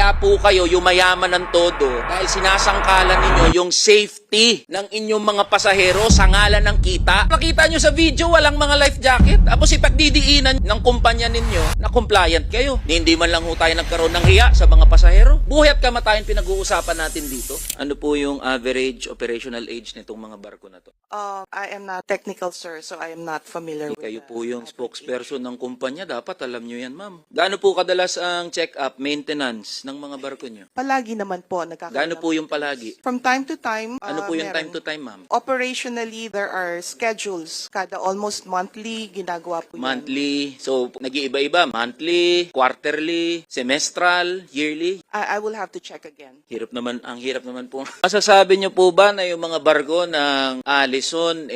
Kaya po kayo yumayaman ng todo dahil sinasangkalan ninyo yung safety ng inyong mga pasahero sa ngalan ng kita. Nakita nyo sa video, walang mga life jacket. Tapos ipagdidiinan ng kumpanya ninyo na compliant kayo. Hindi man lang ho tayo nagkaroon ng hiya sa mga pasahero. Buhay at kamatayan pinag-uusapan natin dito. Ano po yung average operational age nitong mga barko na to? I am not technical, sir, so I am not familiar with Kayo the po yung average spokesperson ng kumpanya. Dapat alam nyo yan, ma'am. Gaano po kadalas ang check-up, maintenance ng mga barko nyo? Palagi naman po nagkakaroon. Gaano po ng- yung palagi? From time to time. Ano po yung meron. time to time, ma'am? Operationally, there are schedules. Kada almost monthly, ginagawa po yan. Monthly. So, nag-iiba-iba. Monthly, quarterly, semestral, yearly. I will have to check again. Ang hirap naman po. Masasabi nyo po ba na yung mga barko ng Allison,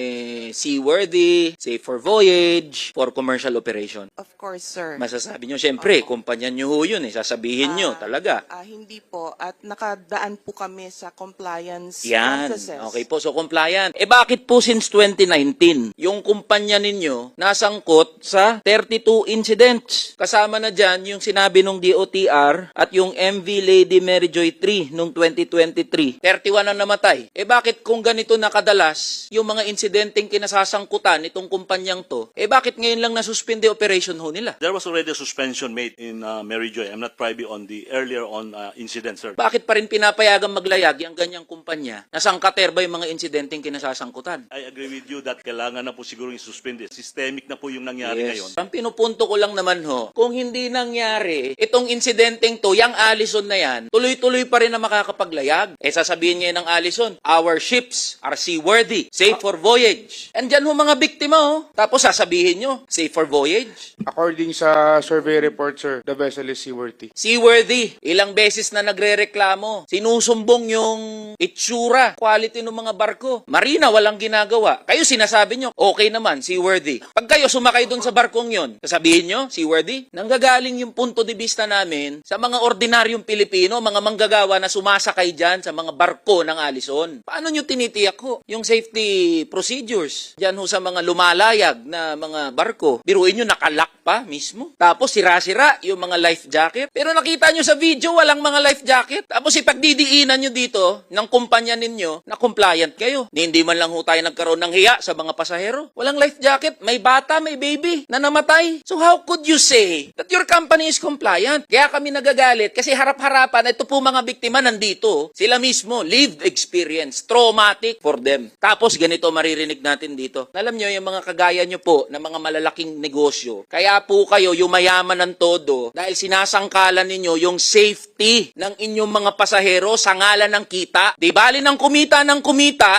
seaworthy, safe for voyage, for commercial operation? Of course, sir. Masasabi nyo, syempre, kumpanya nyo ho yun, sasabihin nyo talaga. Hindi po. At nakadaan po kami sa compliance Yan. processes. Okay po, so compliant. Bakit po since 2019, yung kumpanya ninyo nasangkot sa 32 incidents? Kasama na dyan yung sinabi nung DOTR at yung MV Lady Mary Joy 3 nung 2023. 31 ang namatay. Bakit kung ganito nakadalas yung mga insidenteng kinasasangkutan itong kumpanyang to, bakit ngayon lang nasuspende operation ho nila? There was already a suspension made in Mary Joy. I'm not privy on the earlier on incident, sir. Bakit pa rin pinapayagang maglayag yung ganyang kumpanya? Nasangkater ba yung mga insidenteng kinasasangkutan? I agree with you that kailangan na po siguro i-suspend. Systemic na po yung nangyari ngayon. Ang pinupunto ko lang naman ho, kung hindi nangyari itong insidenteng to, yung Allison na yan, tuloy-tuloy pa rin na makakapaglayag. Sasabihin ngayon ng Allison, our ships are seaworthy, safe for voyage. Andyan ho mga biktima ho. Tapos sasabihin nyo, safe for voyage. According sa survey report, sir, the vessel is seaworthy. Seaworthy, ilang beses na nagre-reklamo. Sinusumbong yung itsura, quality ng mga barko. Marina, walang ginagawa. Kayo sinasabi nyo, okay naman, seaworthy. Pag kayo sumakay dun sa barkong yon, sasabihin nyo, seaworthy? Nanggagaling yung punto de vista namin sa mga ordinaryong Pilipino, mga manggagawa na sumasakay dyan sa mga barko ng Allison. Paano nyo tinitiyak ho yung safety procedures dyan ho sa mga lumalayag na mga barko? Biruin nyo, nakalak pa mismo. Tapos sira-sira yung mga life jacket. Pero nakita nyo sa video, walang mga life jacket. Tapos ipagdidiinan nyo dito ng kumpanya ninyo na compliant kayo. Hindi man lang ho tayo nagkaroon ng hiya sa mga pasahero. Walang life jacket, may bata, may baby na namatay. So how could you say that your company is compliant? Kaya kami nagagalit kasi harap-harapan, ito po mga biktima nandito. Sila mismo, lived experience, traumatic for them. Tapos ganito maririnig natin dito. Alam nyo, yung mga kagaya nyo po na mga malalaking negosyo, kaya po kayo yumayaman ng todo dahil sinasangkalan ninyo yung safety ng inyong mga pasahero sa ngalan ng kita. Di bali ng kumita,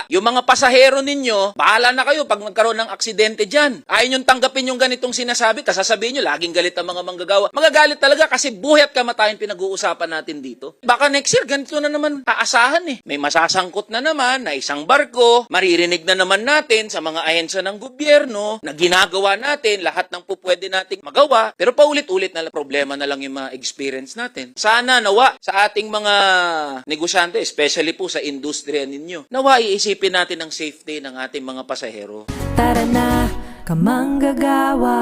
yung mga pasahero ninyo, bahala na kayo pag nagkaroon ng aksidente dyan. Ayaw nyo tanggapin yung ganitong sinasabi, tas sasabihin nyo, laging galit ang mga manggagawa. Magagalit talaga kasi buhay at kamatayan pinag-uusapan natin dito. Baka next year, ganito na naman aasahan eh. May masasangkot na naman na isang barko, maririnig na naman natin sa mga ahensya ng gobyerno na ginagawa natin lahat ng pupwede nating magawa, pero paulit-ulit na problema na lang yung mga experience natin. Sana nawa sa ating mga negosyante, especially po sa industriya ninyo, nawa iisipin natin ang safety ng ating mga pasahero. Tara na, kamanggagawa.